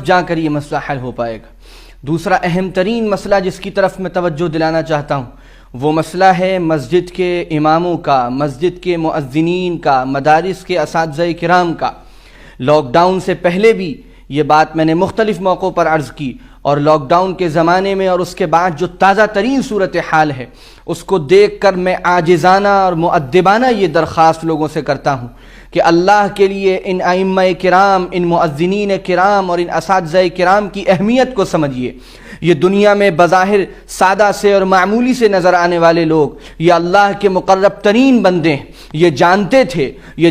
تب جا کر یہ مسئلہ حل ہو پائے گا۔ دوسرا اہم ترین مسئلہ جس کی طرف میں توجہ دلانا چاہتا ہوں وہ مسئلہ ہے مسجد کے اماموں کا، مسجد کے مؤذنین کا، مدارس کے اساتذہ کرام کا۔ لاک ڈاؤن سے پہلے بھی یہ بات میں نے مختلف موقعوں پر عرض کی، اور لاک ڈاؤن کے زمانے میں اور اس کے بعد جو تازہ ترین صورتحال ہے اس کو دیکھ کر میں عاجزانہ اور مؤدبانہ یہ درخواست لوگوں سے کرتا ہوں کہ اللہ کے لیے ان ائمہ کرام، ان مؤذنین کرام اور ان اساتذہ کرام کی اہمیت کو سمجھیے۔ یہ دنیا میں بظاہر سادہ سے اور معمولی سے نظر آنے والے لوگ یہ اللہ کے مقرب ترین بندے ہیں۔ یہ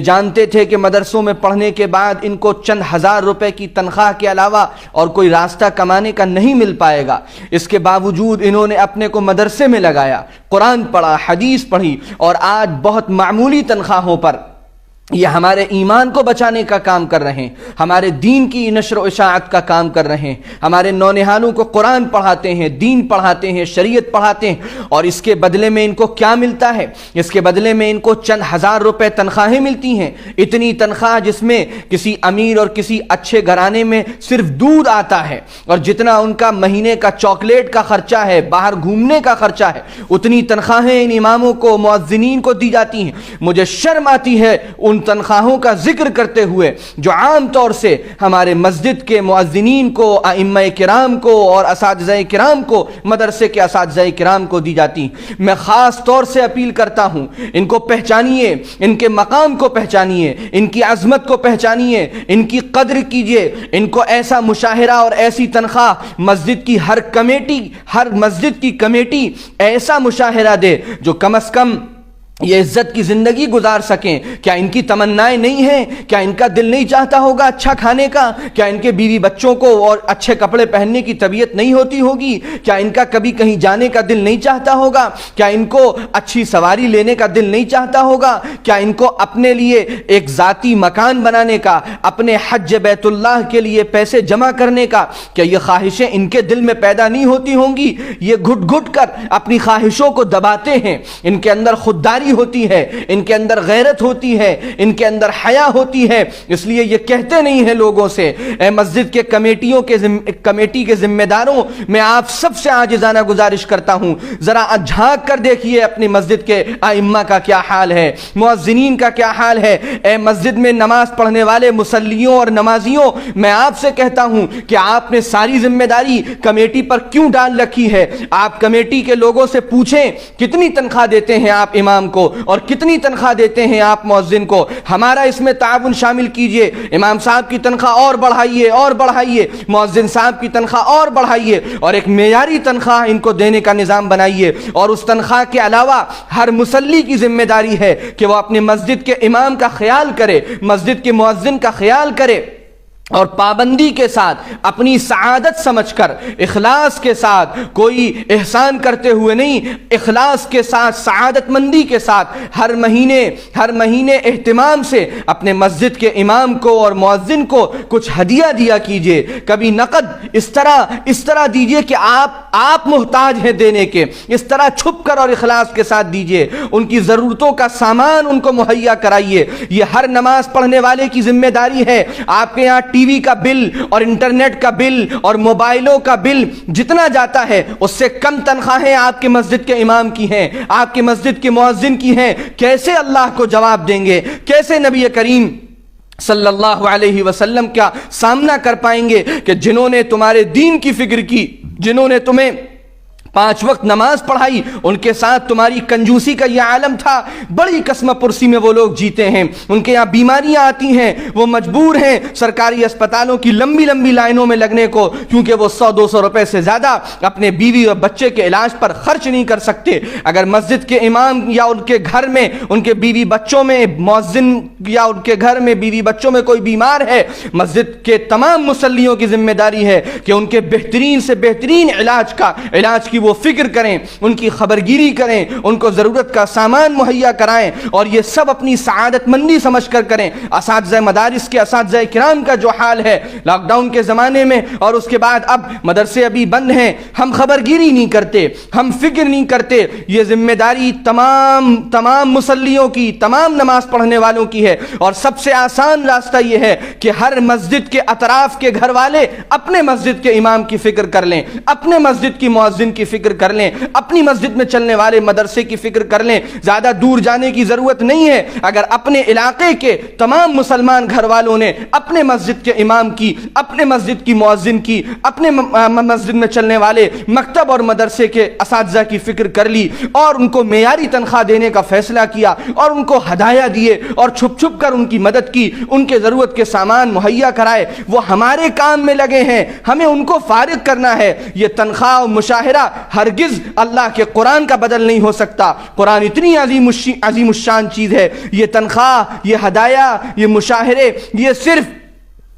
جانتے تھے کہ مدرسوں میں پڑھنے کے بعد ان کو چند ہزار روپے کی تنخواہ کے علاوہ اور کوئی راستہ کمانے کا نہیں مل پائے گا۔ اس کے باوجود انہوں نے اپنے کو مدرسے میں لگایا، قرآن پڑھا، حدیث پڑھی، اور آج بہت معمولی تنخواہوں پر یہ ہمارے ایمان کو بچانے کا کام کر رہے ہیں، ہمارے دین کی نشر و اشاعت کا کام کر رہے ہیں، ہمارے نونہالوں کو قرآن پڑھاتے ہیں، دین پڑھاتے ہیں، شریعت پڑھاتے ہیں۔ اور اس کے بدلے میں ان کو کیا ملتا ہے؟ اس کے بدلے میں ان کو چند ہزار روپے تنخواہیں ملتی ہیں۔ اتنی تنخواہ جس میں کسی امیر اور کسی اچھے گھرانے میں صرف دودھ آتا ہے، اور جتنا ان کا مہینے کا چاکلیٹ کا خرچہ ہے، باہر گھومنے کا خرچہ ہے، اتنی تنخواہیں ان اماموں کو، مؤذنین کو دی جاتی ہیں۔ مجھے شرم آتی ہے ان تنخواہوں کا ذکر کرتے ہوئے جو عام طور سے ہمارے مسجد کے مؤذنین کو، ائمہ کرام کو اور اساتذہ کرام کو، مدرسے کے اساتذہ کرام کو دی جاتی ہیں۔ میں خاص طور سے اپیل کرتا ہوں، ان کو پہچانیے، ان کے مقام کو پہچانیے، ان کی عظمت کو پہچانیے، ان کی قدر کیجیے۔ ان کو ایسا مشاہرہ اور ایسی تنخواہ مسجد کی ہر مسجد کی کمیٹی ایسا مشاہرہ دے جو کم از کم یہ عزت کی زندگی گزار سکیں۔ کیا ان کی تمنائیں نہیں ہیں؟ کیا ان کا دل نہیں چاہتا ہوگا اچھا کھانے کا؟ کیا ان کے بیوی بچوں کو اور اچھے کپڑے پہننے کی طبیعت نہیں ہوتی ہوگی؟ کیا ان کا کبھی کہیں جانے کا دل نہیں چاہتا ہوگا؟ کیا ان کو اچھی سواری لینے کا دل نہیں چاہتا ہوگا؟ کیا ان کو اپنے لیے ایک ذاتی مکان بنانے کا، اپنے حج بیت اللہ کے لیے پیسے جمع کرنے کا، کیا یہ خواہشیں ان کے دل میں پیدا نہیں ہوتی ہوں گی؟ یہ گھٹ گھٹ کر اپنی خواہشوں کو دباتے ہیں۔ ان کے اندر خودداری ہوتی ہے، ان کے اندر غیرت ہوتی ہے، ان کے اندر حیا ہوتی ہے، اس لیے یہ کہتے نہیں ہیں لوگوں سے۔ اے مسجد کے کمیٹی کے ذمہ داروں، میں آپ سب سے عاجزانہ گزارش کرتا ہوں، ذرا جھانک کر دیکھیے اپنی مسجد کے ائمہ کا کیا حال ہے، مؤذنین کا کیا حال ہے۔ اے مسجد میں نماز پڑھنے والے مصلیوں اور نمازیوں، میں آپ سے کہتا ہوں کہ آپ نے ساری ذمہ داری کمیٹی پر کیوں ڈال رکھی ہے؟ آپ کمیٹی کے لوگوں سے پوچھیں کتنی تنخواہ دیتے ہیں آپ امام کو اور کتنی تنخواہ دیتے ہیں آپ مؤذن کو۔ ہمارا اس میں تعاون شامل کیجئے، امام صاحب کی تنخواہ اور بڑھائیے، مؤذن صاحب کی تنخواہ اور بڑھائیے، اور ایک معیاری تنخواہ ان کو دینے کا نظام بنائیے۔ اور اس تنخواہ کے علاوہ ہر مصلی کی ذمہ داری ہے کہ وہ اپنے مسجد کے امام کا خیال کرے، مسجد کے مؤذن کا خیال کرے، اور پابندی کے ساتھ، اپنی سعادت سمجھ کر، اخلاص کے ساتھ، کوئی احسان کرتے ہوئے نہیں، اخلاص کے ساتھ، سعادت مندی کے ساتھ ہر مہینے اہتمام سے اپنے مسجد کے امام کو اور مؤذن کو کچھ ہدیہ دیا کیجئے۔ کبھی نقد اس طرح دیجئے کہ آپ محتاج ہیں دینے کے، اس طرح چھپ کر اور اخلاص کے ساتھ دیجئے۔ ان کی ضرورتوں کا سامان ان کو مہیا کرائیے۔ یہ ہر نماز پڑھنے والے کی ذمہ داری ہے۔ آپ کے یہاں ٹی وی کا بل اور انٹرنیٹ کا بل اور موبائلوں کا بل جتنا جاتا ہے اس سے کم تنخواہیں آپ کے مسجد کے امام کی ہیں، آپ کے مسجد کے مؤذن کی ہیں۔ کیسے اللہ کو جواب دیں گے؟ کیسے نبی کریم صلی اللہ علیہ وسلم کا سامنا کر پائیں گے کہ جنہوں نے تمہارے دین کی فکر کی، جنہوں نے تمہیں 5 وقت نماز پڑھائی، ان کے ساتھ تمہاری کنجوسی کا یہ عالم تھا؟ بڑی قسم پرسی میں وہ لوگ جیتے ہیں، ان کے یہاں بیماریاں آتی ہیں، وہ مجبور ہیں سرکاری اسپتالوں کی لمبی لائنوں میں لگنے کو، کیونکہ وہ 100-200 روپے سے زیادہ اپنے بیوی اور بچے کے علاج پر خرچ نہیں کر سکتے۔ اگر مسجد کے امام یا ان کے گھر میں، ان کے بیوی بچوں میں، مؤذن یا ان کے گھر میں بیوی بچوں میں کوئی بیمار ہے، مسجد کے تمام مصلیوں کی ذمہ داری ہے کہ ان کے بہترین سے بہترین علاج کی کی وہ فکر کریں، ان کی خبرگیری کریں، ان کو ضرورت کا سامان مہیا کرائیں، اور یہ سب اپنی سعادت مندی سمجھ کر کریں۔ اساتذہ مدارس کے اساتذہ کرام کا جو حال ہے لاک ڈاؤن کے زمانے میں اور اس کے بعد اب مدرسے ابھی بند ہیں، ہم خبرگیری نہیں کرتے، ہم فکر نہیں کرتے، یہ ذمہ داری تمام مصلیوں کی، تمام نماز پڑھنے والوں کی ہے۔ اور سب سے آسان راستہ یہ ہے کہ ہر مسجد کے اطراف کے گھر والے اپنے مسجد کے امام کی فکر کر لیں، اپنے مسجد کی مؤذن کی فکر کر لیں، اپنی مسجد میں چلنے والے مدرسے کی فکر کر لیں۔ زیادہ دور جانے کی ضرورت نہیں ہے، اگر اپنے علاقے کے تمام مسلمان گھر والوں نے اپنے مسجد کے امام کی، اپنے مسجد کی مؤذن کی، اپنے مسجد میں چلنے والے مکتب اور مدرسے کے اساتذہ کی فکر کر لی اور ان کو معیاری تنخواہ دینے کا فیصلہ کیا اور ان کو ہدایہ دیے اور چھپ چھپ کر ان کی مدد کی، ان کے ضرورت کے سامان مہیا کرائے، وہ ہمارے کام میں لگے ہیں، ہمیں ان کو فارغ کرنا ہے۔ یہ تنخواہ و مشاہرہ ہرگز اللہ کے قرآن کا بدل نہیں ہو سکتا۔ قرآن اتنی عظیم الشان چیز ہے، یہ تنخواہ، یہ ہدایہ، یہ مشاہرے، یہ صرف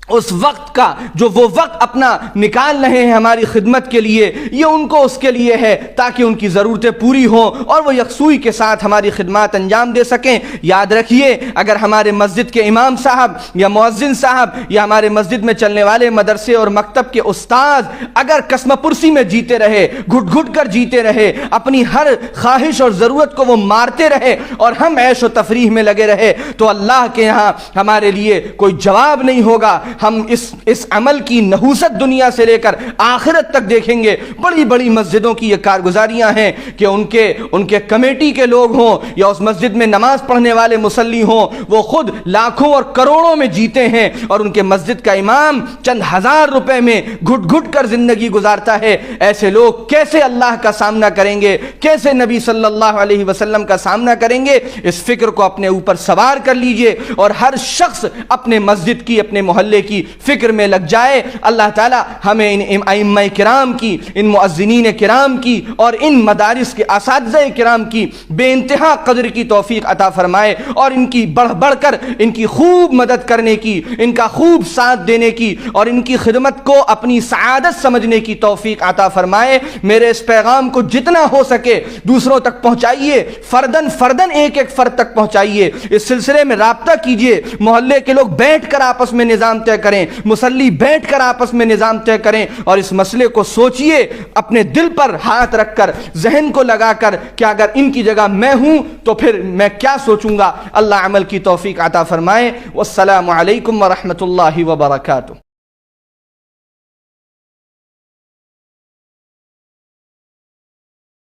اس وقت کا جو وہ وقت اپنا نکال رہے ہیں ہماری خدمت کے لیے، یہ ان کو اس کے لیے ہے تاکہ ان کی ضرورتیں پوری ہوں اور وہ یکسوئی کے ساتھ ہماری خدمات انجام دے سکیں۔ یاد رکھیے، اگر ہمارے مسجد کے امام صاحب یا مؤذن صاحب یا ہمارے مسجد میں چلنے والے مدرسے اور مکتب کے استاذ اگر قسم پرسی میں جیتے رہے، گھٹ گھٹ کر جیتے رہے، اپنی ہر خواہش اور ضرورت کو وہ مارتے رہے اور ہم عیش و تفریح میں لگے رہے، تو اللہ کے ہاں ہمارے لیے کوئی جواب نہیں ہوگا۔ ہم اس عمل کی نحوست دنیا سے لے کر آخرت تک دیکھیں گے۔ بڑی بڑی مسجدوں کی یہ کارگزاریاں ہیں کہ ان کے کمیٹی کے لوگ ہوں یا اس مسجد میں نماز پڑھنے والے مصلی ہوں، وہ خود لاکھوں اور کروڑوں میں جیتے ہیں اور ان کے مسجد کا امام چند ہزار روپے میں گھٹ گھٹ کر زندگی گزارتا ہے۔ ایسے لوگ کیسے اللہ کا سامنا کریں گے، کیسے نبی صلی اللہ علیہ وسلم کا سامنا کریں گے؟ اس فکر کو اپنے اوپر سوار کر لیجئے اور ہر شخص اپنے مسجد کی، اپنے محلے کی فکر میں لگ جائے۔ اللہ تعالی ہمیں ان ائمہ کرام کی، ان مؤذنین کرام کی اور ان مدارس کے اساتذہ کرام کی بے انتہا قدر کی توفیق عطا فرمائے اور ان کی بڑھ بڑھ کر ان کی خوب مدد کرنے کی، ان کا خوب ساتھ دینے کی اور ان کی خدمت کو اپنی سعادت سمجھنے کی توفیق عطا فرمائے۔ میرے اس پیغام کو جتنا ہو سکے دوسروں تک پہنچائیے، فردن ایک ایک فرد تک پہنچائیے۔ اس سلسلے میں رابطہ کیجئے، محلے کے لوگ بیٹھ کر آپس میں نظام طے کریں، مصلی بیٹھ کر آپس میں نظام طے کریں اور اس مسئلے کو سوچئے، اپنے دل پر ہاتھ رکھ کر، ذہن کو لگا کر کہ اگر ان کی جگہ میں ہوں تو پھر میں کیا سوچوں گا۔ اللہ عمل کی توفیق عطا فرمائے۔ والسلام علیکم ورحمۃ اللہ وبرکاتہ۔